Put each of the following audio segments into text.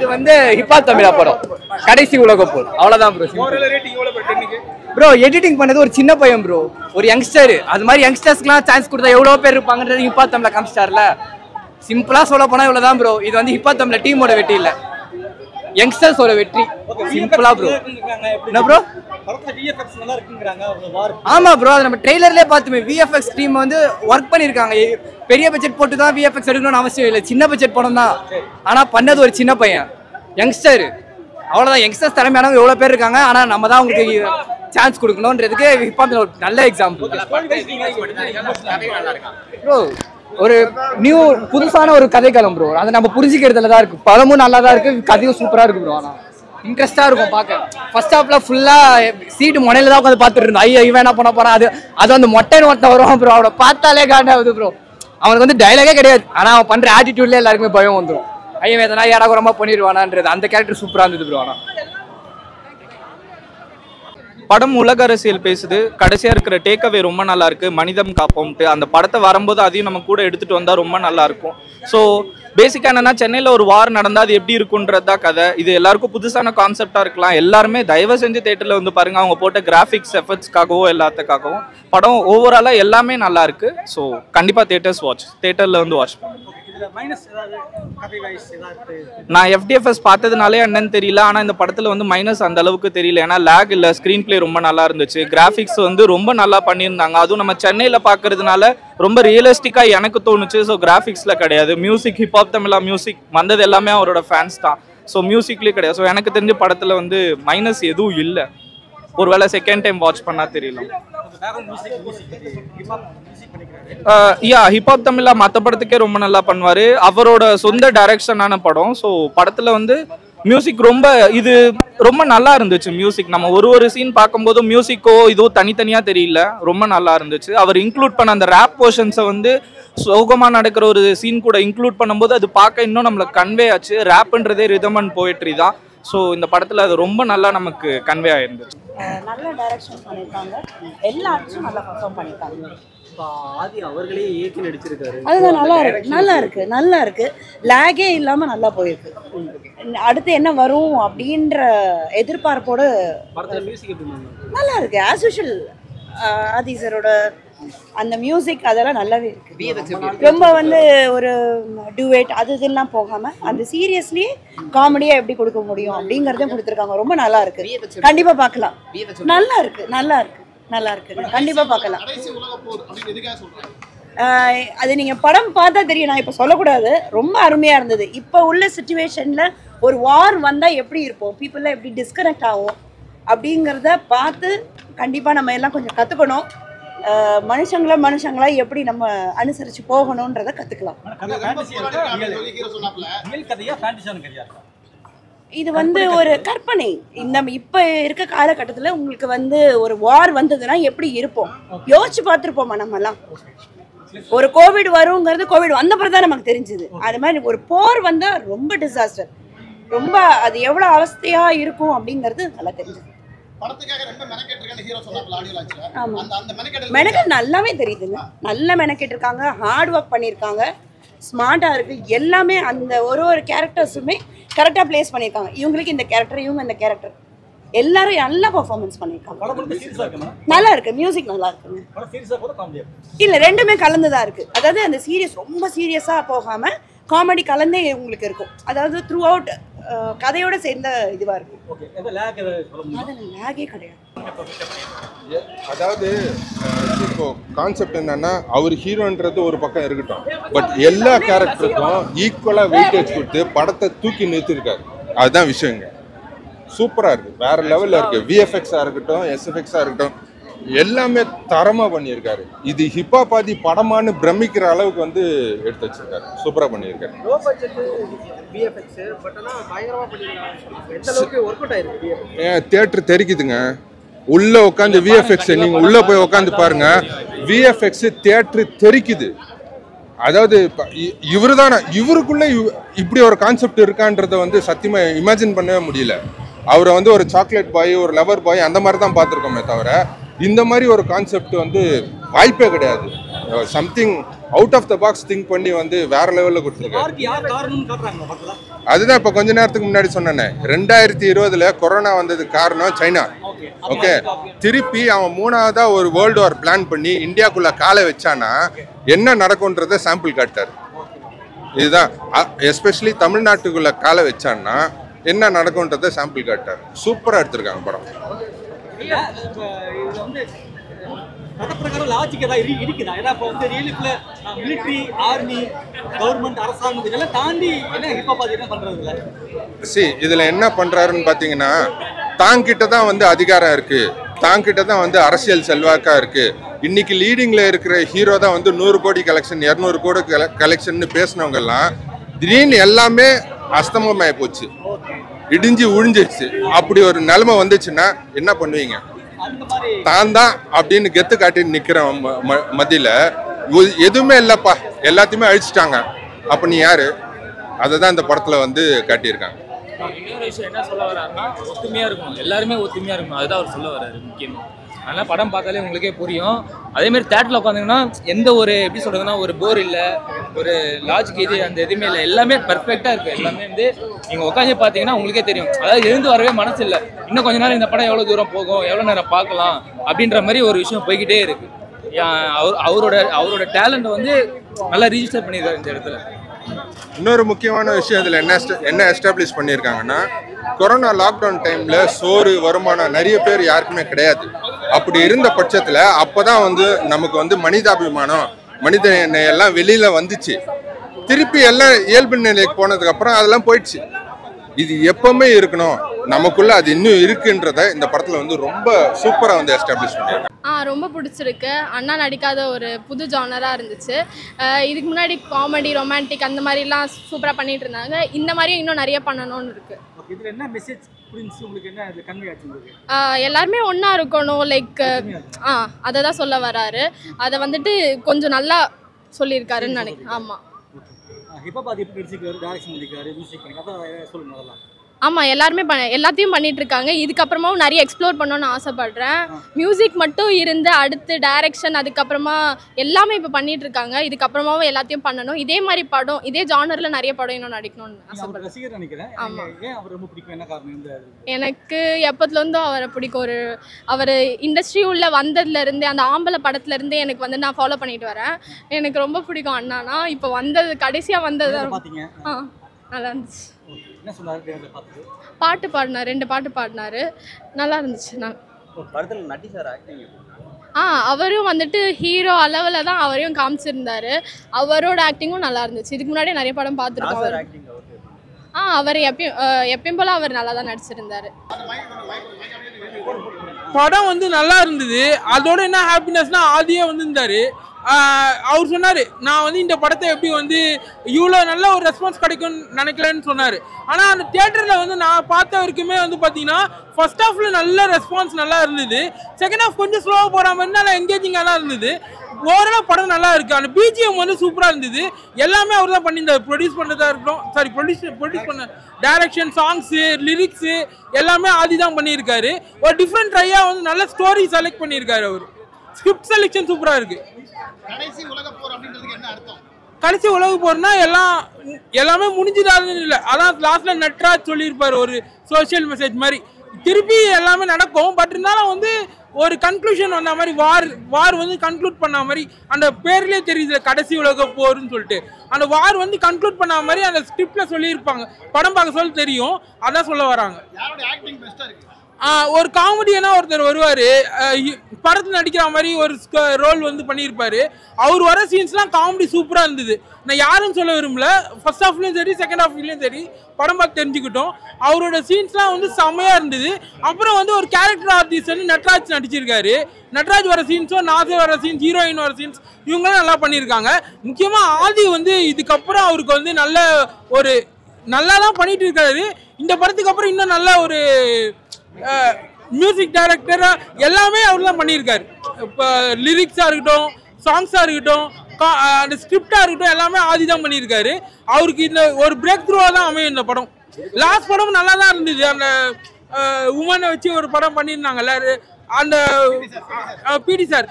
இது வந்து ஹிப்ஹாப் தமிழா படம் கடைசி உலக போர் அவ்வளவுதான் ப்ரோ எடிட்டிங் பண்ணது ஒரு சின்ன பையன் ப்ரோ ஒரு யங்ஸ்டர் அது மாதிரி யங்ஸ்டர்ஸ்க்குலாம் சான்ஸ் கொடுத்தா எவ்வளோ பேர் இருப்பாங்கன்றது ஹிப்ஹாப் தமிழா காமிச்சிட்டார்ல சிம்பிளா சொல்ல போனா இவ்வளவுதான் ப்ரோ இது வந்து ஹிப்ஹாப் தமிழா டீமோட வெற்றி இல்ல யங்ஸ்டர்ஸோட வெற்றி சிம்பிளா ப்ரோ என்ன ப்ரோ ஆமா ப்ரோ அது நம்ம ட்ரெய்லர்லயே பார்த்துமே விஎஃப்எக்ஸ் டீம் வந்து ஒர்க் பண்ணிருக்காங்க பெரிய பட்ஜெட் போட்டு தான் விஎஃப்எக்ஸ் எடுக்கணும்னு அவசியம் இல்லை சின்ன பட்ஜெட் படம் தான் ஆனா பண்ணது ஒரு சின்ன பையன் யங்ஸ்டர் அவ்வளவுதான் யங்ஸ்டர்ஸ் திறமையானவங்க எவ்வளவு பேர் இருக்காங்க ஆனா நம்ம தான் அவங்களுக்கு சான்ஸ் கொடுக்கணும்ன்றதுக்கு ஹிப்ஹாப் ஒரு நல்ல எக்ஸாம்பிள் ப்ரோ ஒரு நியூ புதுசான ஒரு கதைக்களம் ப்ரோ அதை நம்ம புரிஞ்சுக்கிறதுல தான் இருக்கு படமும் நல்லா தான் இருக்கு கதையும் சூப்பரா இருக்கு ப்ரோ ஆனா இன்ட்ரெஸ்டா இருக்கும் பார்க்க ஃபர்ஸ்ட் ஹாஃப்ல ஃபுல்லா சீட்டு முனையில தான் உட்காந்து பார்த்துட்டு இருந்தோம் ஐயோ இவன் என்ன பண்ண போறான் அது வந்து மொட்டைன்னு ஒருத்தன் வருவான் ப்ரோ அவனை பார்த்தாலே காண்டாகுது ப்ரோ அவனுக்கு வந்து டைலாகே கிடையாது ஆனா அவன் பண்ற ஆட்டிடியூட்ல எல்லாருக்குமே பயம் வந்துடும் ஐயோ எதனா ஏடாகுறமா பண்ணிடுவானான்றது அந்த கேரக்டர் சூப்பரா இருந்தது ப்ரோ ஆனா படம் உலக அரசியல் பேசுது கடைசியா இருக்கிற டேக்அவே ரொம்ப நல்லா இருக்கு மனிதம் காப்போம்ட்டு அந்த படத்தை வரும்போது அதையும் நம்ம கூட எடுத்துட்டு வந்தா ரொம்ப நல்லா இருக்கும் ஸோ பேசிக்கா என்னன்னா சென்னையில ஒரு வார் நடந்தா அது எப்படி இருக்குன்றது தான் கதை இது எல்லாருக்கும் புதுசான கான்செப்டா இருக்கலாம் எல்லாருமே தயவு செஞ்சு தேட்டர்ல வந்து பாருங்க அவங்க போட்ட கிராஃபிக்ஸ் எஃபெக்ட்ஸ்க்காகவும் எல்லாத்துக்காகவும் படம் ஓவராலா எல்லாமே நல்லா இருக்கு ஸோ கண்டிப்பா தேட்டர்ல வந்து வாட்ச் பண்ணுங்க நான் FDFS பார்த்ததுனாலே என்னன்னு தெரியல ஆனா இந்த படத்துல வந்து மைனஸ் அந்த அளவுக்கு தெரியல ஏன்னா லேக் இல்ல ஸ்கிரீன் பிளே ரொம்ப நல்லா இருந்துச்சு கிராஃபிக்ஸ் வந்து ரொம்ப நல்லா பண்ணியிருந்தாங்க அதுவும் நம்ம சென்னையில பாக்குறதுனால ரொம்ப ரியலிஸ்டிக்கா எனக்கு தோணுச்சு ஸோ கிராஃபிக்ஸ்ல கிடையாது மியூசிக் ஹிப்ஹாப் தமிழா மியூசிக் வந்தது எல்லாமே அவரோட ஃபேன்ஸ் தான் ஸோ மியூசிக்லயே கிடையாது ஸோ எனக்கு தெரிஞ்ச படத்துல வந்து மைனஸ் எதுவும் இல்லை ஒருவேளை செகண்ட் டைம் வாட்ச் பண்ணா தெரியல ஹிப்ஹாப் தமிழா மற்ற படத்துக்கே ரொம்ப நல்லா பண்ணுவாரு அவரோட சொந்த டைரக்ஷனான படம் ஸோ படத்துல வந்து மியூசிக் ரொம்ப நல்லா இருந்துச்சு மியூசிக் நம்ம ஒரு சீன் பார்க்கும்போது மியூசிக்கோ இதோ தனித்தனியா தெரியல ரொம்ப நல்லா இருந்துச்சு அவர் இன்க்ளூட் பண்ண அந்த ரேப் போர்ஷன்ஸை வந்து சோகமா நடக்கிற ஒரு சீன் கூட இன்க்ளூட் பண்ணும்போது அது பார்க்க இன்னும் நம்மளுக்கு கன்வே ஆச்சு ரேப்ன்றதே ரிதம் அண்ட் போயட்ரி தான் ஸோ இந்த படத்தில் அது ரொம்ப நல்லா நமக்கு கன்வே ஆயிருந்துச்சு நல்ல டைரக்ஷன் பண்ணியிருக்காங்க எல்லா ஆர்ட்ஸும் நல்லா பர்ஃபார்ம் பண்ணியிருக்காங்க ஆதி அவர்களே இயக்கி நடிச்சிருக்காரு அதுதான் நல்லா இருக்கு லேகே இல்லாமல் நல்லா போயிருக்கு அடுத்து என்ன வரும் அப்படின்ற எதிர்பார்ப்போடு நல்லா இருக்கு ஆஸ் யூஷுவல் ஆதி சாரோட அந்த மியூசிக் அதெல்லாம் நல்லாவே இருக்கு ரொம்ப வந்து ஒரு டுவேட் இதெல்லாம் போகாம அந்த சீரியஸ்லி காமெடியா எப்படி கொடுக்க முடியும் அப்படிங்கறதையும் கொடுத்துருக்காங்க ரொம்ப நல்லா இருக்கு கண்டிப்பா பார்க்கலாம் நல்லா இருக்கு கண்டிப்பா பார்க்கலாம் அது நீங்க படம் பார்த்தா தெரியும் நான் இப்ப சொல்லக்கூடாது ரொம்ப அருமையா இருந்தது இப்ப உள்ள சிச்சுவேஷன்ல ஒரு வார் வந்தா எப்படி இருப்போம் பீப்புள்லாம் எப்படி டிஸ்கனெக்ட் ஆகும் அப்படிங்கிறத பார்த்து கண்டிப்பா நம்ம எல்லாம் கொஞ்சம் கத்துக்கணும் மனுஷங்களா எப்படி நம்ம அனுசரிச்சு போகணும்ன்றத கத்துக்கலாம் இது வந்து ஒரு கற்பனை இந்த இப்ப இருக்க காலகட்டத்துல உங்களுக்கு வந்து ஒரு வார் வந்ததுன்னா எப்படி இருப்போம் யோசிச்சு பார்த்துருப்போமா நம்ம எல்லாம் ஒரு கோவிட் வருங்கிறது கோவிட் வந்த பிறகுதான் நமக்கு தெரிஞ்சது அது மாதிரி ஒரு போர் வந்தா ரொம்ப டிசாஸ்டர் ரொம்ப அது எவ்வளவு அவஸ்தையா இருக்கும் அப்படிங்கிறது நல்லா தெரிஞ்சது மெனக்கெட் நல்லாவே தெரியுதுங்க நல்லா மெனக்கெட்டு இருக்காங்க ஹார்ட் ஒர்க் பண்ணியிருக்காங்க ஸ்மார்ட்டா இருக்கு எல்லாமே அந்த ஒரு கேரக்டர்ஸுமே கரெக்டா பிளேஸ் பண்ணியிருக்காங்க இவங்களுக்கு இந்த கேரக்டர் இவங்க இந்த கேரக்டர் எல்லாரும் நல்லா பெர்ஃபார்மன்ஸ் பண்ணியிருக்காங்க நல்லா இருக்கு மியூசிக் நல்லா இருக்குங்க இல்ல ரெண்டுமே கலந்துதான் இருக்கு அதாவது அந்த சீரியஸ் ரொம்ப சீரியஸா போகாம காமெடி கலந்தே உங்களுக்கு இருக்கும் அதாவது த்ரூ அவுட் கதையோட சேர்ந்த இதுவா இருக்கும் லேகே கிடையாது அதாவது இப்போ கான்செப்ட் என்னன்னா அவர் ஹீரோன்றது ஒரு பக்கம் இருக்கட்டும் பட் எல்லா கேரக்டருக்கும் ஈக்குவலா வெயிட்டேஜ் கொடுத்து படத்தை தூக்கி நிறுத்திருக்காரு அதுதான் விஷயங்க சூப்பரா இருக்கு வேற லெவல்ல இருக்கு விஎஃப்எக்ஸா இருக்கட்டும் எஸ்எஃப்எக்ஸா இருக்கட்டும் எல்லாமே தரமா பண்ணியிருக்காரு இது ஹிப்ஹாப் ஆதி படமானு பிரமிக்கிற அளவுக்கு வந்து எடுத்து வச்சிருக்காரு சூப்பரா பண்ணியிருக்காரு தியேட்டர் தெரிக்குதுங்க உள்ள உட்காந்து விஎஃப்எக்ஸ் நீங்க உள்ள போய் உட்காந்து பாருங்க விஎஃப்எக்ஸ் தியேட்டர் தெரிக்குது அதாவது இவரு தானே இவருக்குள்ள இப்படி ஒரு கான்செப்ட் இருக்கான்றத வந்து சத்தியமா இமேஜின் பண்ணவே முடியல அவரை வந்து ஒரு சாக்லேட் பாய் ஒரு லவர் பாய் அந்த மாதிரி தான் பார்த்துருக்கோமே தவிர இந்த மாதிரி ஒரு கான்செப்ட் வந்து வாய்ப்பே கிடையாது. Something out of the box think பண்ணி வந்து வேற லெவலில் கொடுத்துருக்காரு. அதுதான் இப்போ கொஞ்ச நேரத்துக்கு முன்னாடி சொன்னேன். 2020 கொரோனா வந்ததுக்கு காரணம் சைனா. ஓகே, திருப்பி அவன் 3ஆவதா ஒரு வேர்ல்டு வார் பிளான் பண்ணி இந்தியாக்குள்ள காலை வச்சானா என்ன நடக்கும்ன்றத சாம்பிள் காட்டார். இதுதான் எஸ்பெஷலி தமிழ்நாட்டுக்குள்ள காலை வச்சான்னா என்ன நடக்கும்ன்றத சாம்பிள் காட்டார். சூப்பராக எடுத்திருக்காங்க படம். இதுல என்ன பண்றாருன்னு பாத்தீங்கன்னா, தாங்கிட்ட தான் வந்து அதிகாரம் இருக்கு, தாங்கிட்ட தான் வந்து அரசியல் செல்வாக்கா இருக்கு. இன்னைக்கு லீடிங்ல இருக்கிற ஹீரோ தான் வந்து 100 கோடி கலெக்ஷன் 200 கோடி கலெக்ஷன் பேசினவங்க எல்லாம் திடீர்னு எல்லாமே அஸ்தமமாயி போச்சு, இடிஞ்சு உழிஞ்சிச்சு. அப்படி ஒரு நிலைமை வந்துச்சுன்னா என்ன பண்ணுவீங்க? தான் தான் அப்படின்னு கெத்து காட்டி நிக்கிற மத்தியில எதுவுமே இல்லப்பா, எல்லாத்தையுமே அழிச்சிட்டாங்க, அப்ப நீ யாரு? அதை தான் இந்த படத்துல வந்து காட்டியிருக்காங்க. இன்னொரு விஷயம் என்ன சொல்ல வர்றாருன்னா, ஒத்துமையா இருக்கணும், எல்லாருமே ஒத்துமையா இருக்கணும், அதுதான் அவர் சொல்ல வர்றாரு முக்கியமா. அதனால் படம் பார்த்தாலே உங்களுக்கே புரியும். அதேமாதிரி தேட்டரில் உட்காந்திங்கன்னா எந்த ஒரு எப்படி சொல்கிறதுனா ஒரு போர் இல்லை, ஒரு லாஜிக் இது அந்த எதுவுமே இல்லை, எல்லாமே பர்ஃபெக்டாக இருக்குது. எல்லாமே வந்து நீங்கள் உட்காந்து பார்த்தீங்கன்னா உங்களுக்கே தெரியும். அதாவது எழுந்து வரவே மனசு இல்லை, இன்னும் கொஞ்ச நேரம் இந்த படம் எவ்வளோ தூரம் போகும், எவ்வளோ நேரம் பார்க்கலாம் அப்படின்ற மாதிரி ஒரு விஷயம் போய்கிட்டே இருக்குது. அவரோட டேலண்ட்டை வந்து நல்லா ரிஜிஸ்டர் பண்ணியிருக்காரு இந்த இடத்துல. இன்னொரு முக்கியமான விஷயம் இதில் என்ன எஸ்டாப்ளிஷ் பண்ணியிருக்காங்கன்னா, கொரோனா லாக்டவுன் டைமில் சோறு வருமானம் நிறைய பேர் யாருக்குமே கிடையாது. அப்படி இருந்த பட்சத்தில் அப்போ தான் வந்து நமக்கு வந்து மனிதாபிமானம் மனித எல்லாம் வெளியில் வந்துச்சு. திருப்பி எல்லாம் இயல்பு நிலைக்கு போனதுக்கப்புறம் அதெல்லாம் போயிடுச்சு. இது எப்பவுமே இருக்கணும், நமக்குள்ள அது இன்னும் இருக்குன்றத இந்த படத்தில் வந்து ரொம்ப சூப்பராக வந்து எஸ்டாப்ளிஷ் பண்ணியிருக்காங்க. ரொம்ப பிடிச்சிருக்கு. அண்ணா நடிக்காத ஒரு புது ஜானராக இருந்துச்சு. இதுக்கு முன்னாடி காமெடி ரொமான்டிக் அந்த மாதிரிலாம் சூப்பராக பண்ணிட்டு இருந்தாங்க. இந்த மாதிரியும் இன்னும் நிறைய பண்ணணும்னு இருக்கு. எல்லாருமே ஒன்றா இருக்கணும், லைக் அதை தான் சொல்ல வராரு. அதை வந்துட்டு கொஞ்சம் நல்லா சொல்லியிருக்காருன்னு நினைக்கிறேன். ஆமாம் ஆமாம், எல்லாருமே எல்லாத்தையும் பண்ணிட்டு இருக்காங்க. இதுக்கப்புறமாவும் நிறைய எக்ஸ்ப்ளோர் பண்ணணும்னு ஆசைப்படுறேன். மியூசிக் மட்டும் இருந்து அடுத்து டைரக்ஷன் அதுக்கப்புறமா எல்லாமே இப்போ பண்ணிட்டு இருக்காங்க. இதுக்கப்புறமாவும் எல்லாத்தையும் பண்ணணும். இதே மாதிரி படம் இதே ஜானரில் நிறைய படம் இன்னும் நடிக்கணும்னு ஆசைப்படுறேன். ஆமாம், எனக்கு எப்போதுலேருந்தும் அவரை பிடிக்கும். அவர் இண்டஸ்ட்ரி உள்ள வந்ததுலேருந்தே அந்த ஆம்பளை படத்துலேருந்தே எனக்கு வந்து நான் ஃபாலோ பண்ணிட்டு வரேன். எனக்கு ரொம்ப பிடிக்கும் அண்ணானா. இப்போ வந்தது கடைசியாக வந்தது நல்லா இருந்துச்சு. பாட்டு பாடினார், 2 பாட்டு பாடினாரு, நல்லா இருந்துச்சு. அவரும் வந்துட்டு ஹீரோ அளவில் தான் அவரையும் காமிச்சிருந்தாரு. அவரோட ஆக்டிங்கும் நல்லா இருந்துச்சு. இதுக்கு முன்னாடி நிறைய படம் பார்த்துருக்கோம். அவர் எப்பயும் போல அவர் நல்லா தான் நடிச்சிருந்தாரு. படம் வந்து நல்லா இருந்தது. அதோட என்ன ஹாப்பினஸ்னா ஆதியே வந்திருந்தாரு. அவர் சொன்னார், நான் வந்து இந்த படத்தை எப்படி வந்து இவ்வளோ நல்ல ஒரு ரெஸ்பான்ஸ் கிடைக்கும்னு நினைக்கலன்னு சொன்னார். ஆனால் அந்த தியேட்டரில் வந்து நான் பார்த்த வரைக்குமே வந்து பார்த்தீங்கன்னா ஃபர்ஸ்ட் ஹாஃபில் நல்ல ரெஸ்பான்ஸ் நல்லா இருந்தது. செகண்ட் ஹாஃப் கொஞ்சம் ஸ்லோவாக போகிற மாதிரி நல்லா என்கேஜிங்காக தான் இருந்தது. ஓவரால் படம் நல்லா இருக்குது. அந்த பிஜிஎம் வந்து சூப்பராக இருந்தது. எல்லாமே அவர் தான் பண்ணியிருந்தார். ப்ரொடியூஸ் பண்ணுறதா இருக்கட்டும், ப்ரொடியூஸ் பண்ண டைரக்ஷன், சாங்ஸு, லிரிக்ஸு எல்லாமே ஆதி தான் பண்ணியிருக்காரு. ஒரு டிஃப்ரெண்ட் ட்ரையாக வந்து நல்ல ஸ்டோரி செலக்ட் பண்ணியிருக்காரு. அவர் ஸ்கிரிப்ட் செலெக்ஷன் சூப்பராக இருக்குது. கடைசி உலக போறனா எல்லாமே முடிஞ்சுதாதுன்னு இல்லை. அதான் லாஸ்ட்ல நட்ராஜ் சொல்லியிருப்பாரு ஒரு சோசியல் மெசேஜ் மாதிரி. திருப்பி எல்லாமே நடக்கும். பட் இருந்தாலும் வந்து ஒரு கன்க்ளூஷன் வந்த மாதிரி வார் வந்து கன்க்ளூட் பண்ண மாதிரி அந்த பேர்லேயே தெரியுது கடைசி உலக போர்னு சொல்லிட்டு. அந்த வார் வந்து கன்க்ளூட் பண்ண மாதிரி அந்த ஸ்கிரிப்ட்ல சொல்லியிருப்பாங்க. படம் பார்க்க சொல்ல தெரியும். அதான் சொல்ல வராங்க. ஒரு காமெடியனா ஒருத்தர் வருவார், படத்தில் நடிக்கிற மாதிரி ஒரு ரோல் வந்து பண்ணியிருப்பாரு. அவர் வர சீன்ஸ்லாம் காமெடி சூப்பராக இருந்தது. நான் யாரும் சொல்ல விரும்பல. ஃபர்ஸ்ட் ஹாஃப்லேயும் சரி செகண்ட் ஹாஃப்லேயும் சரி படம் பார்த்து தெரிஞ்சுக்கிட்டோம். அவரோட சீன்ஸ்லாம் வந்து செம்மையாக இருந்தது. அப்புறம் வந்து ஒரு கேரக்டர் ஆர்டிஸ்ட் வந்து நட்ராஜ் நடிச்சிருக்காரு. நட்ராஜ் வர சீன்ஸும் நாசர் வர சீன்ஸ், ஹீரோயின் வர சீன்ஸ் இவங்களாம் நல்லா பண்ணியிருக்காங்க. முக்கியமாக ஆதி வந்து இதுக்கப்புறம் அவருக்கு வந்து நல்ல ஒரு நல்லா தான் பண்ணிட்டு இருக்காரு. இந்த படத்துக்கு அப்புறம் இன்னும் நல்ல ஒரு மியூசிக் டைரக்டரா எல்லாமே அவர் தான் பண்ணியிருக்காரு. இப்போ லிரிக்ஸாக இருக்கட்டும், சாங்ஸாக இருக்கட்டும், அந்த ஸ்கிரிப்டாக இருக்கட்டும் எல்லாமே ஆதி தான் பண்ணியிருக்காரு. அவருக்கு இந்த ஒரு பிரேக் த்ரூவாக தான் அமையும் இந்த படம். லாஸ்ட் படம் நல்லா தான் இருந்தது. அந்த உமனை வச்சு ஒரு படம் பண்ணியிருந்தாங்கல்ல, அந்த பிடி சார்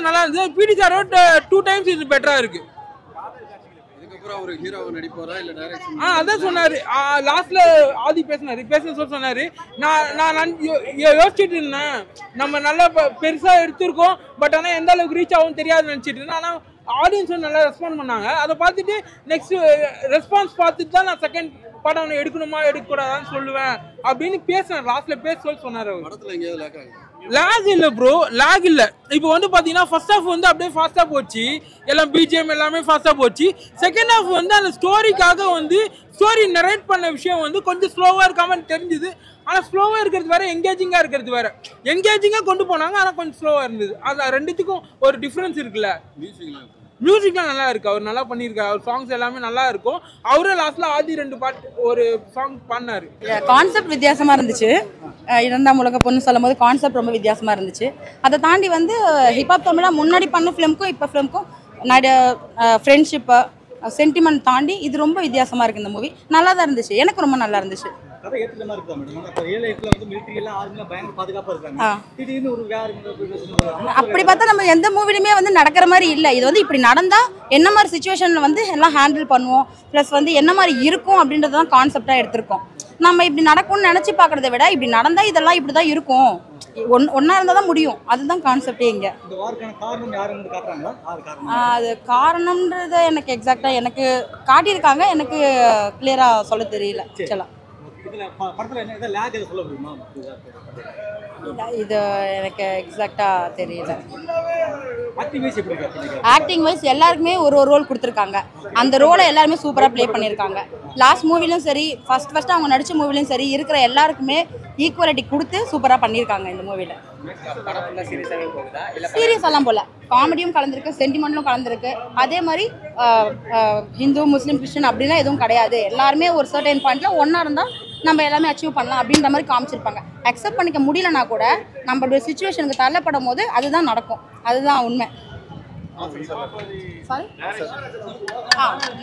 நல்லா இருந்தது. பிடி சாரோட 2 times இது பெட்டரா இருக்கு. அதான் சொன்னாரு லாஸ்ட்ல ஆதி பேசுன சொன்னாரு. நான் யோசிச்சுட்டு இருந்தேன் நம்ம நல்லா பெருசா எடுத்திருக்கோம், பட் ஆனா எந்த அளவுக்கு ரீச் ஆகும் தெரியாதுன்னு நினைச்சிட்டு இருந்தேன். ஆனா ஆடியன்ஸ் நல்லா ரெஸ்பாண்ட் பண்ணாங்க. அதை பார்த்துட்டு நெக்ஸ்ட் ரெஸ்பான்ஸ் பார்த்துட்டு தான் நான் செகண்ட் படம் எடுக்கணுமா எடுக்கக்கூடாதான்னு சொல்லுவேன் அப்படின்னு பேசினேன். லாஸ்ட்ல பேச சொன்னாரு. லாக் இல்ல ப்ரோ, லாக் இல்ல. இப்போ வந்து பாத்தீங்கன்னா ஃபர்ஸ்ட் ஹாஃப் வந்து அப்படியே ஃபாஸ்டா போச்சு, எல்லாம் பிஜிஎம் எல்லாமே ஃபாஸ்டா போச்சு. செகண்ட் ஹாஃப் வந்து அந்த ஸ்டோரிக்காக வந்து ஸ்டோரி நரேட் பண்ண விஷயம் வந்து கொஞ்சம் ஸ்லோவா இருக்காம தெரிஞ்சுது. ஆனா ஸ்லோவா இருக்கிறது வேற, எங்கேஜிங்கா இருக்கிறது வேற. எங்கேஜிங்கா கொண்டு போனாங்க, ஆனா கொஞ்சம் ஸ்லோவா இருந்தது. அது ரெண்டுத்துக்கும் ஒரு டிஃபரன்ஸ் இருக்குல்ல. மியூசிக்லாம் நல்லா இருக்கு, அவர் நல்லா பண்ணியிருக்காரு. அவர் சாங்ஸ் எல்லாமே நல்லா இருக்கும். அவரே லாஸ்ட்ல ஆதி 2 பாட்டு ஒரு சாங் பண்ணாரு. கான்செப்ட் வித்தியாசமா இருந்துச்சு. 2ஆம் உலக பொண்ணு சொல்லும் போது கான்செப்ட் ரொம்ப வித்தியாசமா இருந்துச்சு. அதை தாண்டி வந்து ஹிப்ஹாப் தமிழா முன்னாடி பண்ண ஃபிலிம்க்கும் இப்போ ஃபிலிம்க்கும் ஃப்ரெண்ட்ஷிப்பு சென்டிமெண்ட் தாண்டி இது ரொம்ப வித்தியாசமா இருக்கு. இந்த மூவி நல்லா தான் இருந்துச்சு, எனக்கு ரொம்ப நல்லா இருந்துச்சு. அப்படி பார்த்தா நம்ம எந்த மூவிலுமே வந்து நடக்கிற மாதிரி இல்லை. இது வந்து இப்படி நடந்தா என்ன மாதிரி சுச்சுவேஷன்ல வந்து எல்லாம் ஹேண்டில் பண்ணுவோம், ப்ளஸ் வந்து என்ன மாதிரி இருக்கும் அப்படின்றது தான் கான்செப்டா எடுத்திருக்கோம். நம்ம இப்படி நடக்கும்னு நினைச்சு பார்க்கறத விட இப்படி நடந்தா இதெல்லாம் இப்படிதான் இருக்கும், ஒன்னா இருந்தா தான் முடியும். அதுதான் கான்செப்டே இங்க. அது காரணம்ன்றது எனக்கு எக்ஸாக்டா எனக்கு காட்டியிருக்காங்க, எனக்கு கிளியரா சொல்ல தெரியல. இது எனக்கு எக்ஸாக்டா தெரியல. ஆக்டிங் வைஸ் எல்லாருக்குமே ஒரு ரோல் கொடுத்துருக்காங்க. அந்த ரோலை எல்லாருமே சூப்பரா ப்ளே பண்ணியிருக்காங்க. லாஸ்ட் மூவிலும் சரி, ஃபர்ஸ்ட் அவங்க நடிச்ச மூவிலும் சரி, இருக்கிற எல்லாருக்குமே ஈக்குவாலிட்டி கொடுத்து சூப்பரா பண்ணியிருக்காங்க. இந்த மூவில சீரியஸ் எல்லாம் போல, காமெடியும் கலந்துருக்கு, சென்டிமெண்ட்லும் கலந்துருக்கு. அதே மாதிரி ஹிந்து முஸ்லீம் கிறிஸ்டின் அப்படிலாம் எதுவும் கிடையாது. எல்லாருமே ஒரு சர்டன் பாயிண்ட்ல ஒன்னா இருந்தா நம்ம எல்லாமே அச்சீவ் பண்ணலாம் அப்படின்ற மாதிரி காமிச்சிருப்பாங்க. அக்செப்ட் பண்ணிக்க முடியலனா கூட நம்மளுடைய சிச்சுவேஷனுக்கு தள்ளப்படும் போது அதுதான் நடக்கும். அதுதான் உண்மை.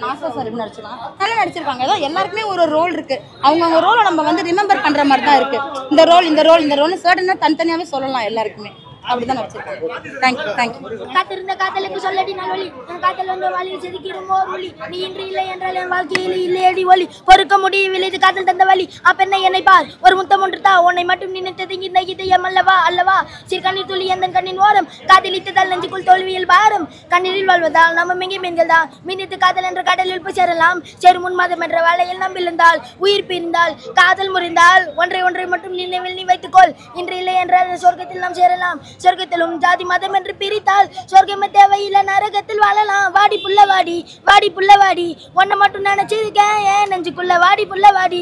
நாசா சார் எப்படி நடிச்சிருக்காங்க, நல்லா நடிச்சிருக்காங்க. அதான் எல்லாருக்குமே ஒரு ரோல் இருக்கு. அவங்க ரோலை நம்ம வந்து ரிமெம்பர் பண்ற மாதிரி தான் இருக்கு. இந்த ரோல் சர்டனா தனித்தனியாவே சொல்லலாம் எல்லாருக்குமே. அப்படிதான் நடிச்சிருக்காங்க. தேங்க்யூ. காத்திருந்த காதலுக்கு சொல்லடி நான் ஒளி, காதல் வந்த வழியில் செதுக்கிடும் ஓர் ஒளி, நீ இன்று இல்லை என்றால் என் வாழ்க்கையில் இல்லையடி ஒளி, பொறுக்க முடியவில்லை இது காதல் தந்த வழி. அப்பெண்ணை என்னை பார், ஒரு முத்தம் ஒன்று தா, உன்னை மட்டும் நினைத்தது இந்த இதயம் அல்லவா சிறு கண்ணீர் துளி எந்த கண்ணின் ஓரம், காதலித்ததால் நெஞ்சுக்குள் தோல்வியில் பாரம், கண்ணீரில் வாழ்வதால் நம்ம மெங்கே மீன்கள் தான், மீனித்து காதல் என்ற கடலில் போய் சேரலாம். சேரும் முன்மாதம் என்ற வேலையில் நம்பியிருந்தால், உயிர் பிரிந்தால், காதல் முறிந்தால், ஒன்றை மட்டும் நினைவில் நீ வைத்துக்கொள். இன்று இல்லை என்றால் சொர்க்கத்தில் நாம் சேரலாம். சொர்க்கத்திலும் ஜாதி மதம் என்று பிரித்தால் சொர்க்கமே தேவையில்லை, நரகத்தில் வாழலாம். வாடி புள்ள வாடி, வாடி புள்ள வாடி, ஒன்ன மட்டும் நினைச்சிருக்கேன் ஏன் நெஞ்சுக்குள்ள, வாடி புள்ள வாடி.